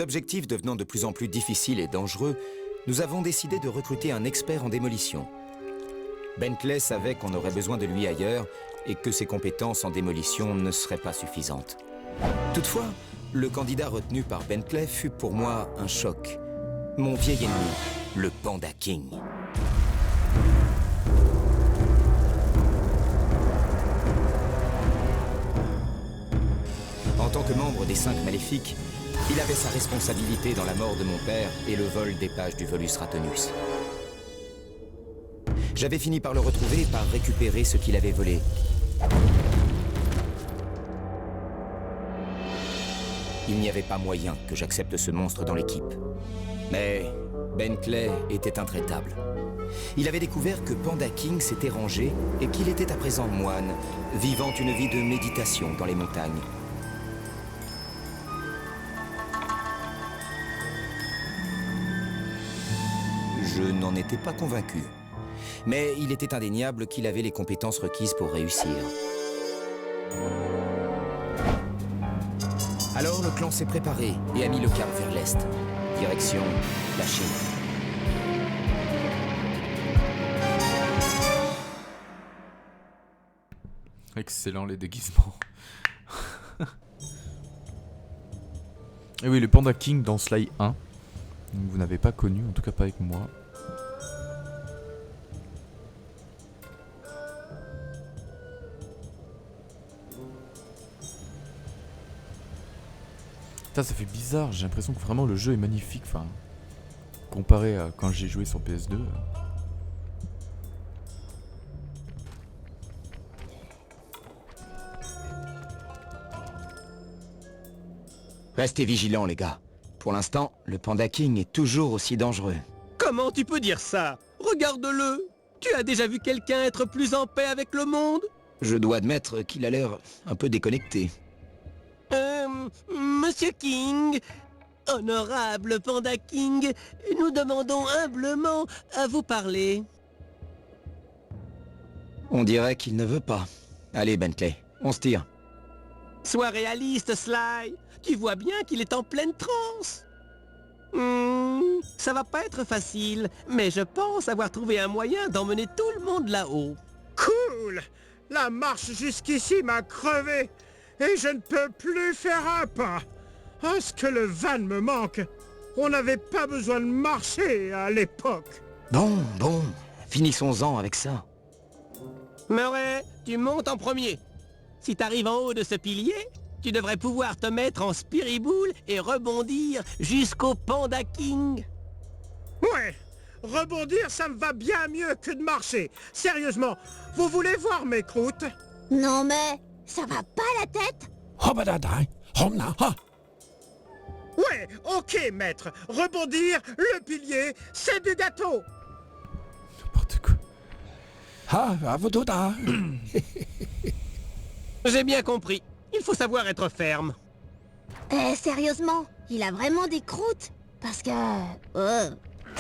Nos objectifs devenant de plus en plus difficiles et dangereux, nous avons décidé de recruter un expert en démolition. Bentley savait qu'on aurait besoin de lui ailleurs et que ses compétences en démolition ne seraient pas suffisantes. Toutefois, le candidat retenu par Bentley fut pour moi un choc. Mon vieil ennemi, le Panda King. En tant que membre des 5 Maléfiques, il avait sa responsabilité dans la mort de mon père et le vol des pages du Volus Ratonus. J'avais fini par le retrouver et par récupérer ce qu'il avait volé. Il n'y avait pas moyen que j'accepte ce monstre dans l'équipe. Mais Bentley était intraitable. Il avait découvert que Panda King s'était rangé et qu'il était à présent moine, vivant une vie de méditation dans les montagnes. Je n'en étais pas convaincu. Mais il était indéniable qu'il avait les compétences requises pour réussir. Alors le clan s'est préparé et a mis le cap vers l'est. Direction la Chine. Excellent les déguisements. Et oui, le Panda King dans Sly 1. Vous n'avez pas connu, en tout cas pas avec moi. Putain, ça fait bizarre, j'ai l'impression que vraiment le jeu est magnifique, enfin, comparé à quand j'ai joué sur PS2. Restez vigilants, les gars. Pour l'instant, le Panda King est toujours aussi dangereux. Comment tu peux dire ça? Regarde-le. Tu as déjà vu quelqu'un être plus en paix avec le monde? Je dois admettre qu'il a l'air un peu déconnecté. Monsieur King, honorable Panda King, nous demandons humblement à vous parler. On dirait qu'il ne veut pas. Allez, Bentley, on se tire. Sois réaliste, Sly. Tu vois bien qu'il est en pleine transe. Ça va pas être facile, mais je pense avoir trouvé un moyen d'emmener tout le monde là-haut. Cool! La marche jusqu'ici m'a crevé et je ne peux plus faire un pas. Oh, ce que le van me manque. On n'avait pas besoin de marcher à l'époque. Bon, finissons-en avec ça. Murray, tu montes en premier. Si t'arrives en haut de ce pilier, tu devrais pouvoir te mettre en spiriboule et rebondir jusqu'au Panda King. Ouais, rebondir, ça me va bien mieux que de marcher. Sérieusement, vous voulez voir mes croûtes? Non mais, ça va pas la tête? Ouais, ok, maître. Rebondir, le pilier, c'est du gâteau. N'importe quoi. J'ai bien compris. Il faut savoir être ferme. Sérieusement, il a vraiment des croûtes? Parce que...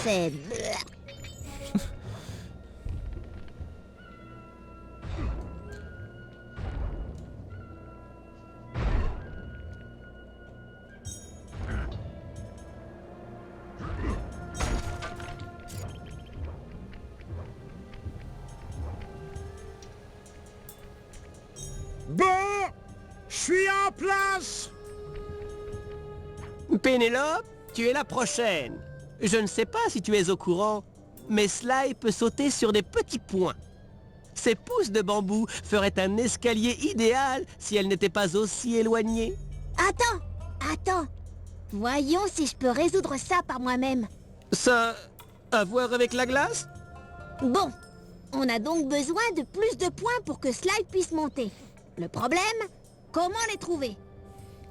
c'est... Bon, je suis en place. Pénélope, tu es la prochaine. Je ne sais pas si tu es au courant, mais Sly peut sauter sur des petits points. Ses pousses de bambou feraient un escalier idéal si elles n'étaient pas aussi éloignées. Attends. Voyons si je peux résoudre ça par moi-même. Ça... à voir avec la glace? Bon, on a donc besoin de plus de points pour que Sly puisse monter. Le problème, comment les trouver?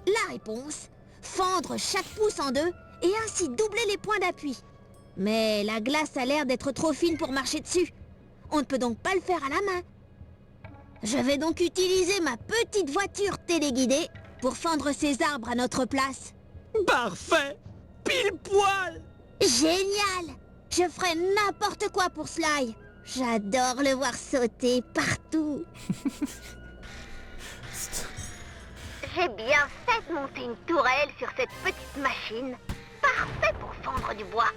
La réponse, fendre chaque pouce en deux et ainsi doubler les points d'appui. Mais la glace a l'air d'être trop fine pour marcher dessus. On ne peut donc pas le faire à la main. Je vais donc utiliser ma petite voiture téléguidée pour fendre ces arbres à notre place. Parfait! Pile poil! Génial! Je ferai n'importe quoi pour Sly. J'adore le voir sauter partout. J'ai bien fait de monter une tourelle sur cette petite machine. machine. Parfait pour fendre du bois.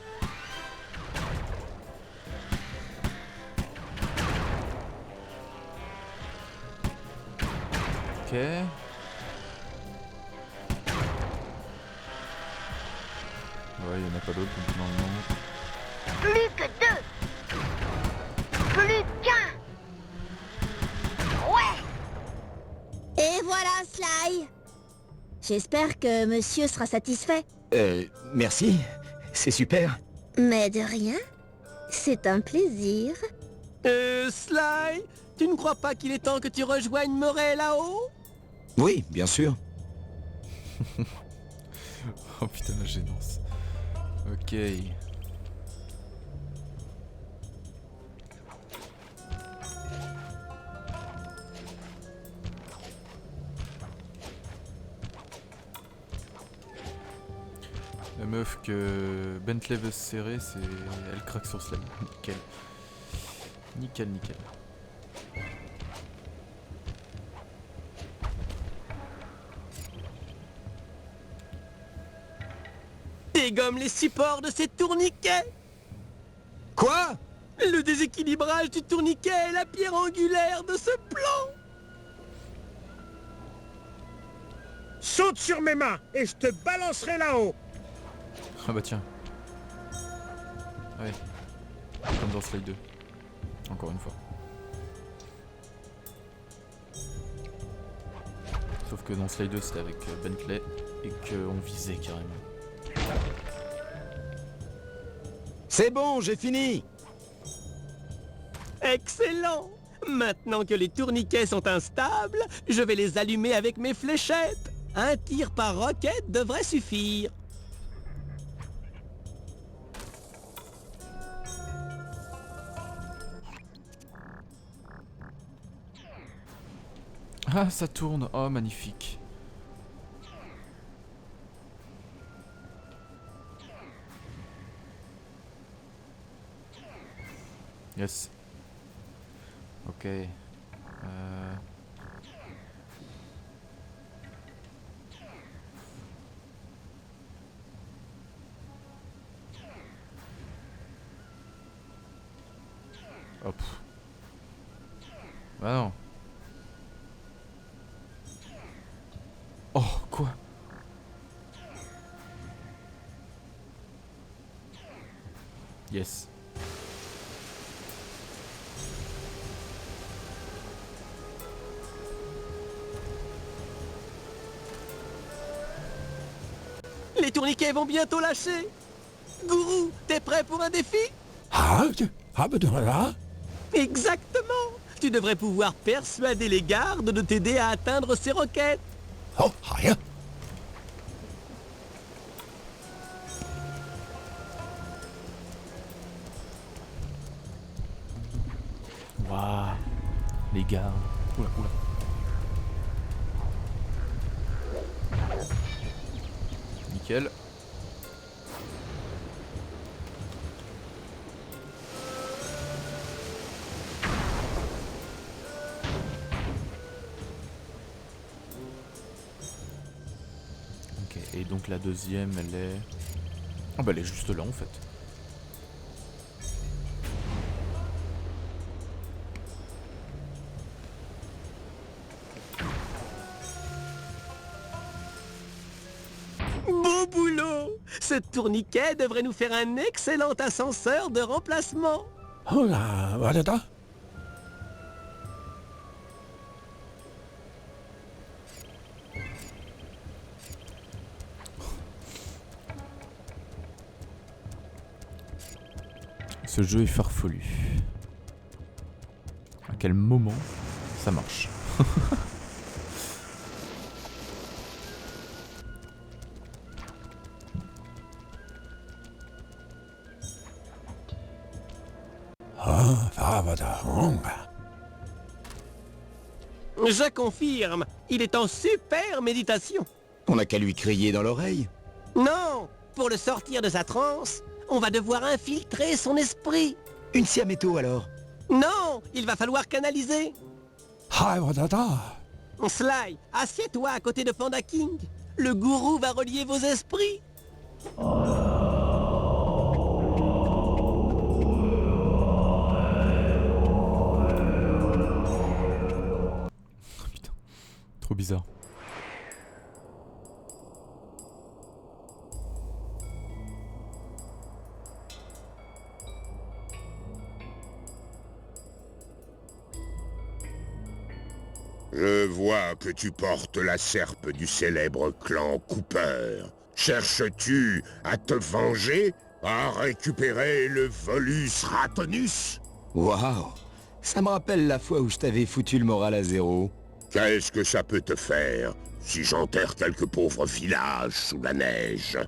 Ok. Ouais, il n'y en a pas d'autres donc normalement. Plus que 2. Plus qu'un. Ouais. Et voilà, Sly. J'espère que monsieur sera satisfait. Merci. C'est super. Mais de rien. C'est un plaisir. Sly, tu ne crois pas qu'il est temps que tu rejoignes Murray là-haut? Oui, bien sûr. Oh putain la gênance. Ok. La meuf que Bentley veut se serrer, c'est... Elle craque sur Sly. Nickel. Nickel, nickel. Dégomme les supports de ces tourniquets. Quoi? Le déséquilibrage du tourniquet est la pierre angulaire de ce plan. Saute sur mes mains et je te balancerai là-haut. Ah bah tiens. Ouais. Comme dans Sly 2. Encore une fois. Sauf que dans Sly 2 c'était avec Bentley et qu'on visait carrément. C'est bon, j'ai fini. Excellent. Maintenant que les tourniquets sont instables, je vais les allumer avec mes fléchettes. Un tir par roquette devrait suffire. Ah ça tourne, oh magnifique. Yes. Ok. Hop. Bah non. Oh, quoi? Yes. Les tourniquets vont bientôt lâcher. Gourou, t'es prêt pour un défi? Exactement. Tu devrais pouvoir persuader les gardes de t'aider à atteindre ces roquettes. Waouh. Les gars. Oula, oula. Nickel. Ok, et donc la deuxième, elle est... Ah bah elle est juste là en fait. Beau boulot. Ce tourniquet devrait nous faire un excellent ascenseur de remplacement. Ce jeu est farfelu. À quel moment ça marche? Je confirme, il est en super méditation. On n'a qu'à lui crier dans l'oreille. Non, pour le sortir de sa transe, on va devoir infiltrer son esprit. Une siaméto alors. Non, il va falloir canaliser. Sly, assieds-toi à côté de Panda King. Le gourou va relier vos esprits. Putain, trop bizarre. Je vois que tu portes la serpe du célèbre clan Cooper. Cherches-tu à te venger? À récupérer le Volus Ratonus? Waouh! Ça me rappelle la fois où je t'avais foutu le moral à zéro. Qu'est-ce que ça peut te faire si j'enterre quelques pauvres villages sous la neige?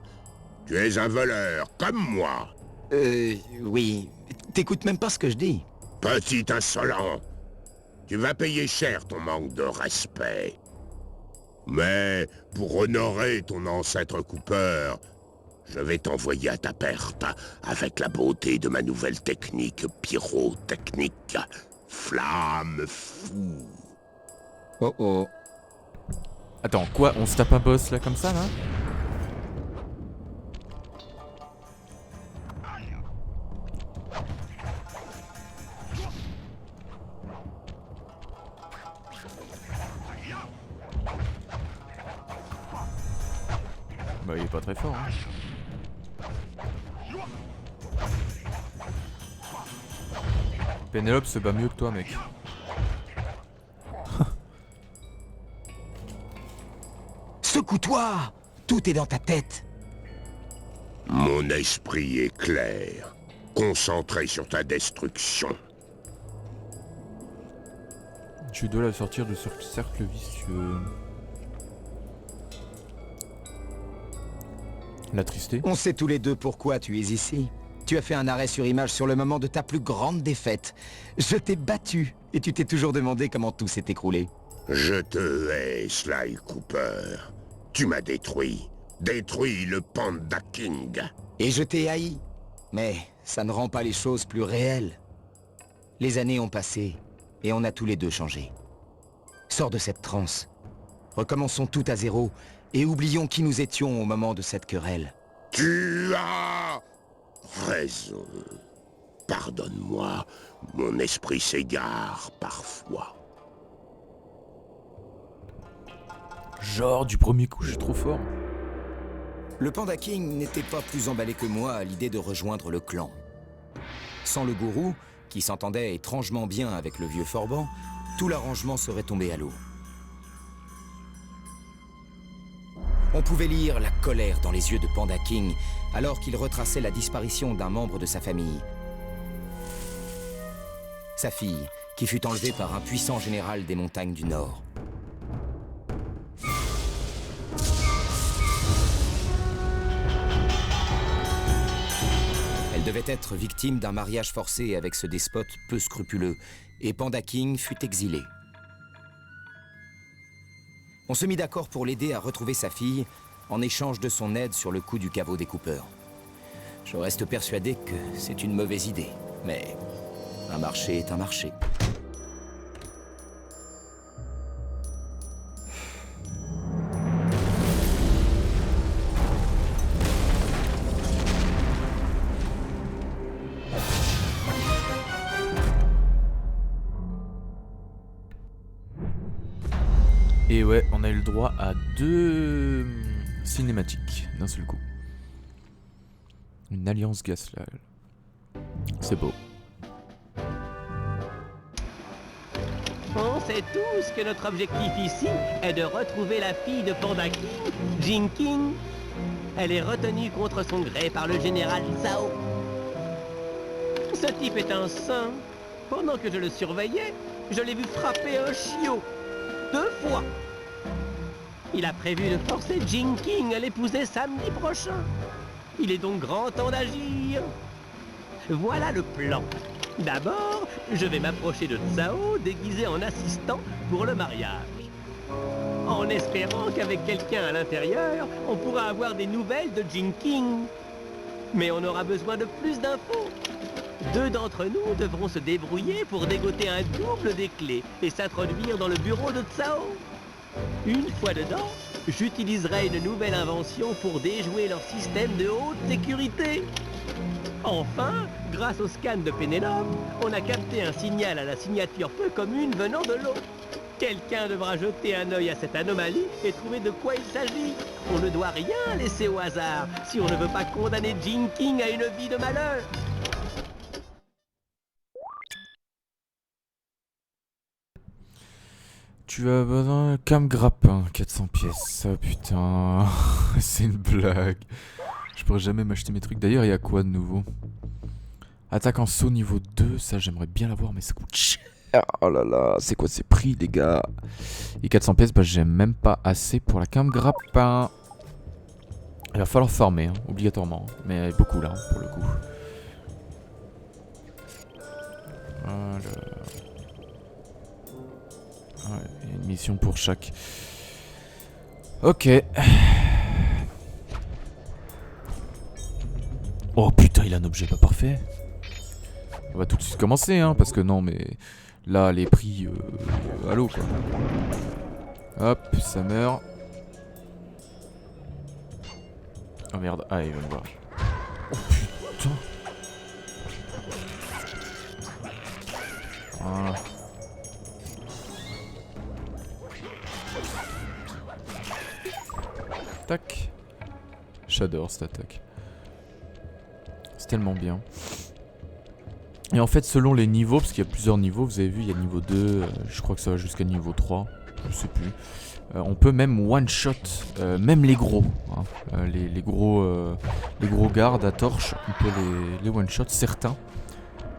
Tu es un voleur, comme moi. Oui. T'écoutes même pas ce que je dis. Petit insolent. Tu vas payer cher ton manque de respect. Mais pour honorer ton ancêtre Cooper, je vais t'envoyer à ta perte avec la beauté de ma nouvelle technique pyrotechnique. Flamme fou. Oh oh. Attends, quoi? On se tape un boss là comme ça là? Bah il est pas très fort hein. Pénélope se bat mieux que toi mec. Secoue-toi! Tout est dans ta tête. Mon esprit est clair, concentré sur ta destruction. Tu dois la sortir de ce cercle vicieux. L'attristé. On sait tous les deux pourquoi tu es ici. Tu as fait un arrêt sur image sur le moment de ta plus grande défaite. Je t'ai battu et tu t'es toujours demandé comment tout s'est écroulé. Je te hais, Sly Cooper. Tu m'as détruit. Détruit le Panda King. Et je t'ai haï. Mais ça ne rend pas les choses plus réelles. Les années ont passé et on a tous les deux changé. Sors de cette transe. Recommençons tout à zéro et oublions qui nous étions au moment de cette querelle. Tu as raison. Pardonne-moi, mon esprit s'égare parfois. Genre du premier coup je suis trop fort. Le Panda King n'était pas plus emballé que moi à l'idée de rejoindre le clan. Sans le gourou, qui s'entendait étrangement bien avec le vieux Forban, tout l'arrangement serait tombé à l'eau. On pouvait lire la colère dans les yeux de Panda King alors qu'il retraçait la disparition d'un membre de sa famille. Sa fille, qui fut enlevée par un puissant général des montagnes du Nord. Elle devait être victime d'un mariage forcé avec ce despote peu scrupuleux, et Panda King fut exilé. On se mit d'accord pour l'aider à retrouver sa fille en échange de son aide sur le coup du caveau des Cooper. Je reste persuadé que c'est une mauvaise idée, mais un marché est un marché. Et ouais, on a eu le droit à 2 cinématiques d'un seul coup. Une alliance Gaslal. C'est beau. On sait tous que notre objectif ici est de retrouver la fille de Panda King, Jing King. Elle est retenue contre son gré par le général Zhao. Ce type est un saint. Pendant que je le surveillais, je l'ai vu frapper un chiot. 2 fois. Il a prévu de forcer Jing King à l'épouser samedi prochain. Il est donc grand temps d'agir. Voilà le plan. D'abord, je vais m'approcher de Zhao déguisé en assistant pour le mariage. En espérant qu'avec quelqu'un à l'intérieur, on pourra avoir des nouvelles de Jing King. Mais on aura besoin de plus d'infos. 2 d'entre nous devront se débrouiller pour dégoter un double des clés et s'introduire dans le bureau de Zhao. Une fois dedans, j'utiliserai une nouvelle invention pour déjouer leur système de haute sécurité. Enfin, grâce au scan de Pénélope, on a capté un signal à la signature peu commune venant de l'eau. Quelqu'un devra jeter un œil à cette anomalie et trouver de quoi il s'agit. On ne doit rien laisser au hasard si on ne veut pas condamner Jing King à une vie de malheur. Tu as besoin d'un cam grappin, 400 pièces. Oh putain, c'est une blague. Je pourrais jamais m'acheter mes trucs. D'ailleurs, il y a quoi de nouveau? Attaque en saut niveau 2, ça j'aimerais bien l'avoir, mais ça coûte cher. Oh là là, c'est quoi ces prix, les gars? Et 400 pièces, bah j'ai même pas assez pour la cam grappin. Il va falloir farmer, hein, obligatoirement. Mais beaucoup là, pour le coup. Voilà. Ouais, il y a une mission pour chaque. Ok. Oh putain, il a un objet pas parfait. On va tout de suite commencer, hein, parce que non, mais là, les prix à l'eau, quoi. Hop, ça meurt. Oh merde, ah, il va me voir. Oh putain. Voilà. Tac. J'adore cette attaque. C'est tellement bien. Et en fait, selon les niveaux, parce qu'il y a plusieurs niveaux, vous avez vu, il y a niveau 2, je crois que ça va jusqu'à niveau 3, je sais plus. On peut même one-shot, même les gros. Hein, les gros gardes à torche, on peut les one-shot, certains.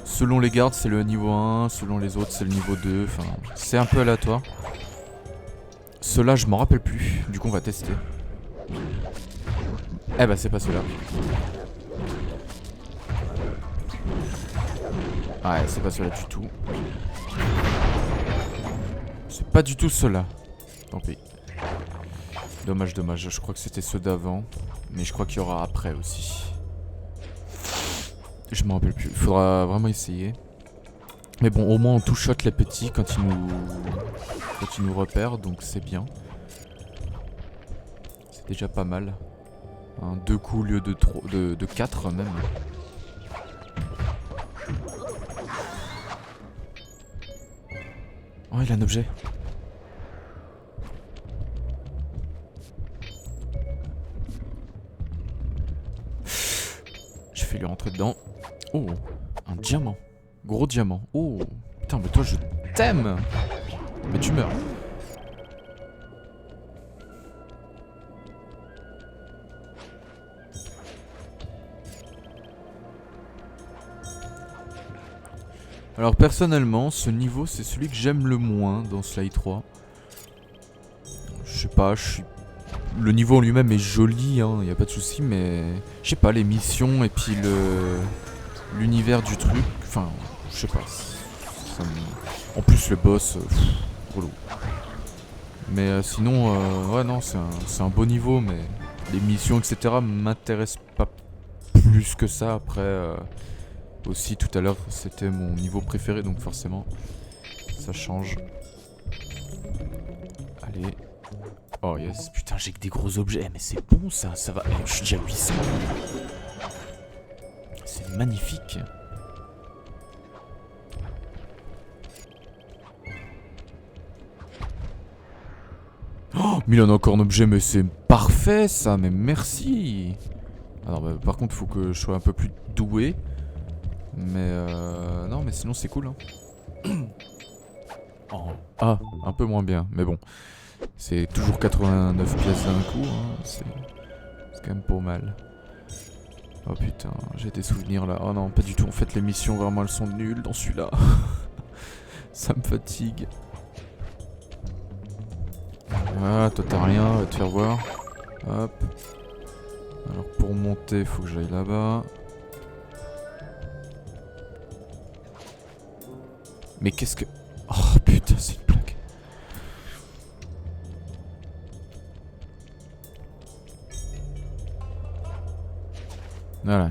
Selon les gardes, c'est le niveau 1, selon les autres, c'est le niveau 2, enfin, c'est un peu aléatoire. Ceux-là, je m'en rappelle plus, du coup, on va tester. Eh bah, c'est pas ceux-là. Ouais, c'est pas ceux-là du tout. C'est pas du tout ceux-là. Tant pis. Dommage, dommage. Je crois que c'était ceux d'avant. Mais je crois qu'il y aura après aussi. Je m'en rappelle plus. Il faudra vraiment essayer. Mais bon, au moins on two-shot les petits quand ils nous repèrent. Donc c'est bien. C'est déjà pas mal. 2 coups au lieu de 4 même. Oh, il a un objet. Je vais lui rentrer dedans. Oh, un diamant. Gros diamant. Oh, putain, mais toi, je t'aime. Mais tu meurs. Alors personnellement, ce niveau c'est celui que j'aime le moins dans Sly 3. Je sais pas, le niveau en lui-même est joli, hein, y a pas de souci, mais je sais pas, les missions et puis l'univers du truc, enfin, je sais pas. En plus le boss, relou. Mais sinon, ouais non, c'est un beau niveau, mais les missions etc m'intéressent pas plus que ça après. Aussi tout à l'heure c'était mon niveau préféré donc forcément ça change. Allez. Oh yes, putain j'ai que des gros objets, mais c'est bon ça va. Je suis déjà à 800. C'est magnifique. Oh mais il en a encore un objet, mais c'est parfait ça, mais merci. Alors bah, par contre faut que je sois un peu plus doué. Mais non mais sinon c'est cool hein. Oh. Ah, un peu moins bien, mais bon. C'est toujours 89 pièces d'un coup hein. C'est quand même pas mal. Oh putain, j'ai des souvenirs là. Oh non, pas du tout, en fait les missions vraiment elles sont nulles dans celui-là. Ça me fatigue. Ah, toi t'as rien, va te faire voir. Hop. Alors pour monter, faut que j'aille là-bas. Mais qu'est-ce que... Oh putain, c'est une blague. Voilà.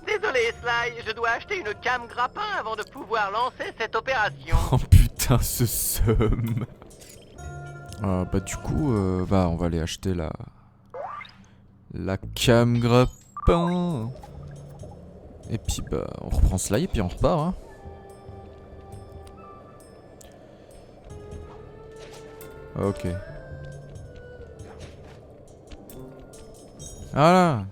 Désolé Sly, je dois acheter une cam grappin avant de pouvoir lancer cette opération. Oh putain, ce seum. Bah du coup, on va aller acheter la cam grappin. Et puis bah on reprend Sly et puis on repart hein. Ok. Voilà.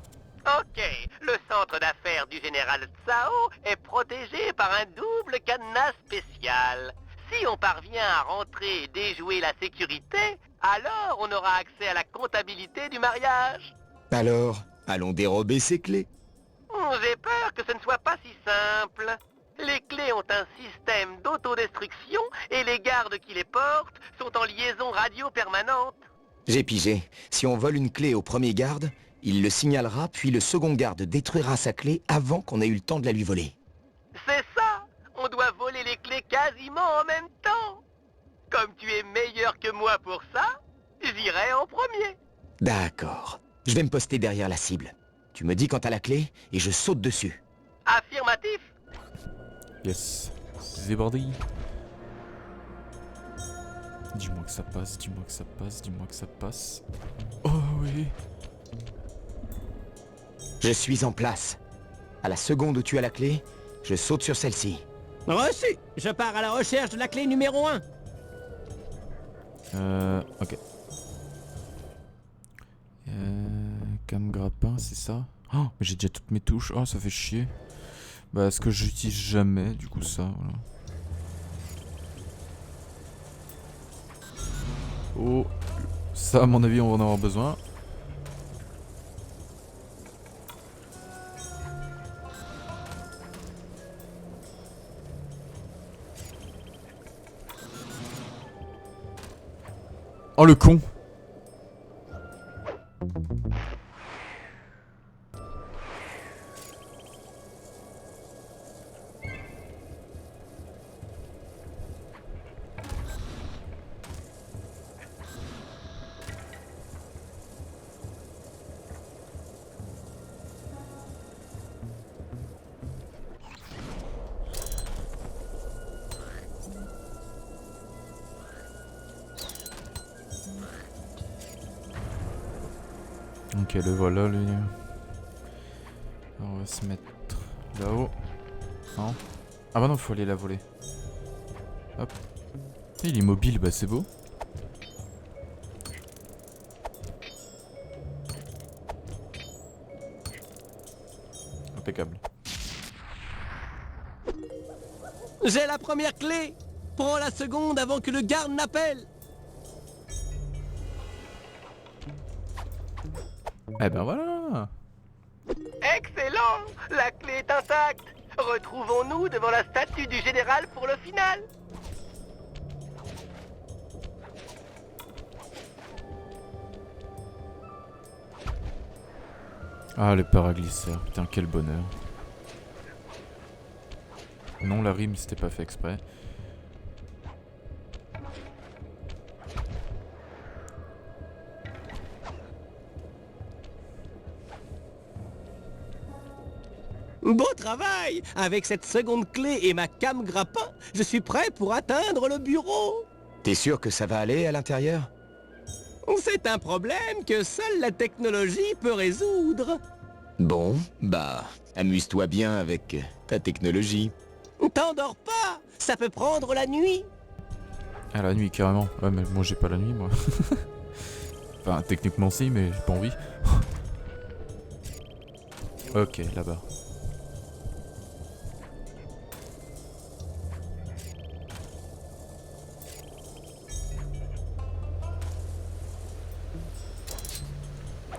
Ok, le centre d'affaires du général Tsao est protégé par un double cadenas spécial. Si on parvient à rentrer et déjouer la sécurité, alors on aura accès à la comptabilité du mariage. Alors, allons dérober ces clés. J'ai peur que ce ne soit pas si simple. Les clés ont un système d'autodestruction et les gardes qui les portent sont en liaison radio permanente. J'ai pigé. Si on vole une clé au premier garde, il le signalera, puis le second garde détruira sa clé avant qu'on ait eu le temps de la lui voler. C'est ça! On doit voler les clés quasiment en même temps. Comme tu es meilleur que moi pour ça, j'irai en premier. D'accord. Je vais me poster derrière la cible. Tu me dis quand t'as la clé, et je saute dessus. Affirmatif. Yes. C'est bordé. Dis-moi que ça passe, dis-moi que ça passe, dis-moi que ça passe. Oh oui. Je suis en place. À la seconde où tu as la clé, je saute sur celle-ci. Reçu. Je pars à la recherche de la clé numéro 1. Ok. Cam grappin, c'est ça? Oh, mais j'ai déjà toutes mes touches. Oh, ça fait chier. Bah, ce que j'utilise jamais, du coup, ça, voilà. Oh, ça, à mon avis, on va en avoir besoin. Oh, le con! Ok, le voilà, lui. On va se mettre là-haut. Non. Ah bah non, faut aller la voler. Hop. Il est mobile, bah c'est beau. Impeccable. J'ai la première clé. Prends la seconde avant que le garde n'appelle. Eh ben voilà. Excellent. La clé est intacte. Retrouvons-nous devant la statue du général pour le final. Ah, le paraglisseur. Putain, quel bonheur. Non, la rime, c'était pas fait exprès. Beau travail. Avec cette seconde clé et ma cam grappin, je suis prêt pour atteindre le bureau. T'es sûr que ça va aller à l'intérieur? C'est un problème que seule la technologie peut résoudre. Bon, bah, amuse-toi bien avec ta technologie. T'endors pas. Ça peut prendre la nuit. Ah, la nuit, carrément. Ouais, mais moi, j'ai pas la nuit, moi. Enfin, techniquement, si, mais j'ai pas envie. Ok, là-bas.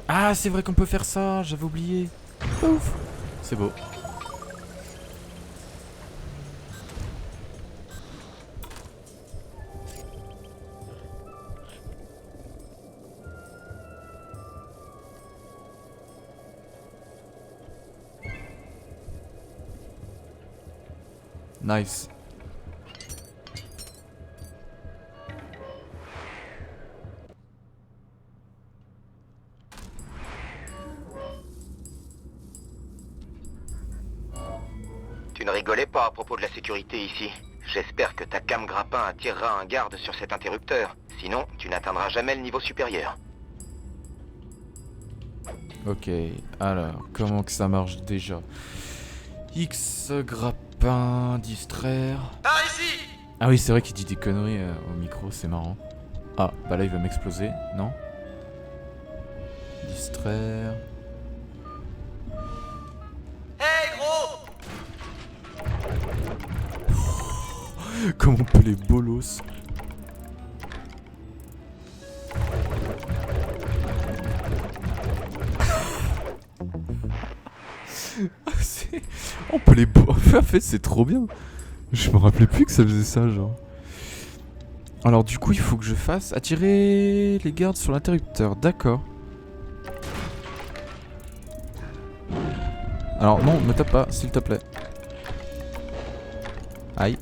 Ah, c'est vrai qu'on peut faire ça, j'avais oublié. Ouf. C'est beau. Nice. Tu ne rigolais pas à propos de la sécurité ici. J'espère que ta cam grappin attirera un garde sur cet interrupteur. Sinon, tu n'atteindras jamais le niveau supérieur. Ok, alors, comment que ça marche déjà? X, grappin, distraire... Par ici! Ah oui, c'est vrai qu'il dit des conneries au micro, c'est marrant. Ah, bah là il va m'exploser, non? Distraire... Hé gros! Comment on peut les bolos? On peut les en fait c'est trop bien. Je me rappelais plus que ça faisait ça genre. Alors du coup il faut que je fasse attirer les gardes sur l'interrupteur. D'accord. Alors non, me tape pas s'il te plaît. Aïe.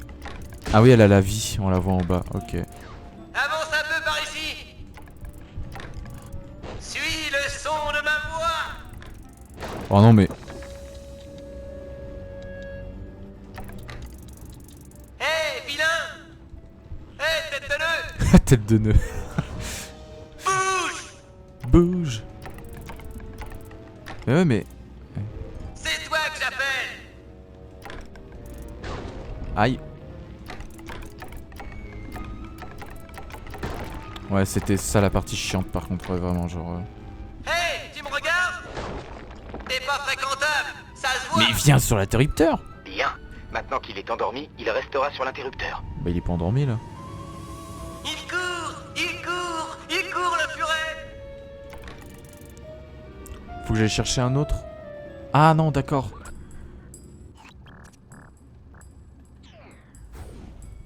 Ah oui elle a la vie, on la voit en bas, ok. Avance un peu par ici! Suis le son de ma voix! Oh non mais... Hé vilain! Hé tête de nœud! Tête de nœud. Bouge! Bouge. Mais ouais mais... C'est toi que j'appelle! Aïe. Ouais c'était ça la partie chiante par contre, ouais, vraiment genre... Hé, tu me regardes? T'es pas fréquentable, ça se voit! Mais viens sur l'interrupteur. Bien. Maintenant qu'il est endormi, il restera sur l'interrupteur. Bah il est pas endormi là. Il court! Il court! Il court le furet! Faut que j'aille chercher un autre. Ah non d'accord.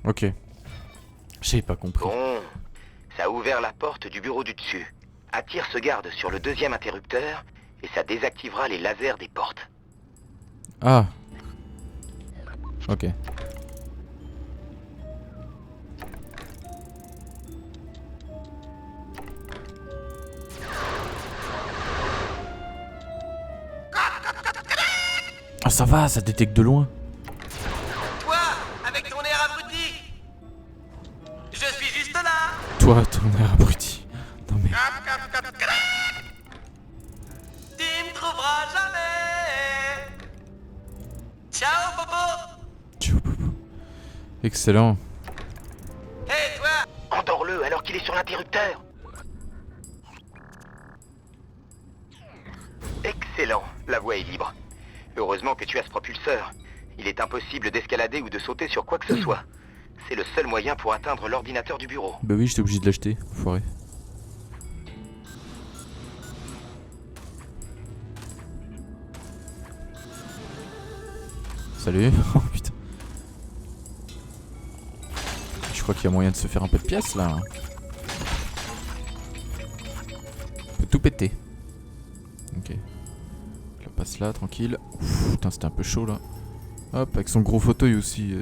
Ok. J'ai pas compris. Bon. Ça a ouvert la porte du bureau du dessus. Attire ce garde sur le deuxième interrupteur et ça désactivera les lasers des portes. Ah. Ok. Ah ça va, ça détecte de loin. Toi, avec ton air abruti! Je suis juste là! Toi, ton air abruti. Non mais... Tu me trouveras jamais! Ciao, Popo! Tchou, poupou. Excellent. Hé, toi! Endors-le alors qu'il est sur l'interrupteur. Excellent, la voie est libre. Heureusement que tu as ce propulseur. Il est impossible d'escalader ou de sauter sur quoi que ce soit. C'est le seul moyen pour atteindre l'ordinateur du bureau. Bah oui, j'étais obligé de l'acheter, foiré. Salut. Oh putain. Je crois qu'il y a moyen de se faire un peu de pièces là. On peut tout péter. Ok. Je passe là, tranquille. Ouf, putain, c'était un peu chaud là. Hop, avec son gros fauteuil aussi.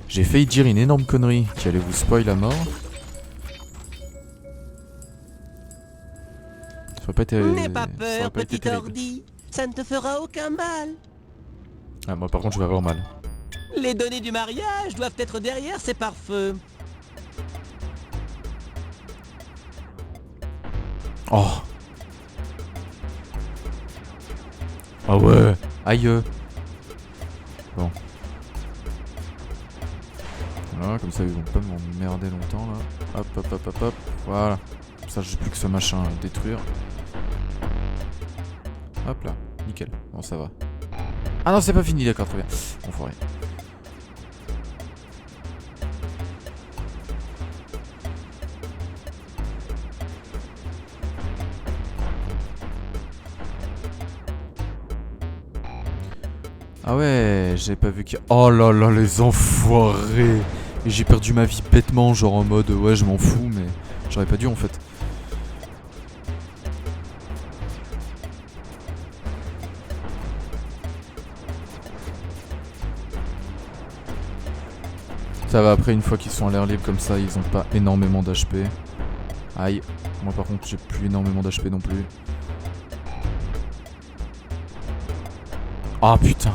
J'ai failli dire une énorme connerie qui allait vous spoil à mort. Ça aurait pas été... N'aie pas ça aurait peur, pas été petit terrible. ordi. Ça ne te fera aucun mal. Ah, moi par contre je vais avoir mal. Les données du mariage doivent être derrière ces pare-feux. Oh. Ah ouais. Aïe. Bon. Voilà, comme ça ils vont pas m'emmerder longtemps là. Hop hop hop hop hop. Voilà. Comme ça j'ai plus que ce machin à détruire. Hop là. Nickel. Bon ça va. Ah non c'est pas fini, d'accord, très bien. Enfoiré. Ah ouais, j'avais pas vu qu'il y a... Oh là là, les enfoirés. Et j'ai perdu ma vie bêtement, genre en mode ouais je m'en fous, mais j'aurais pas dû en fait. Ça va, après une fois qu'ils sont à l'air libre comme ça, ils ont pas énormément d'HP. Aïe. Moi par contre j'ai plus énormément d'HP non plus. Ah putain.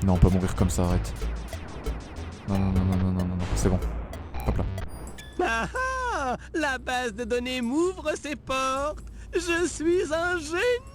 Non, pas mourir comme ça, arrête. Non, non, non, non, non, non, non, non, c'est bon. Hop là. Ah ah! La base de données m'ouvre ses portes. Je suis un génie.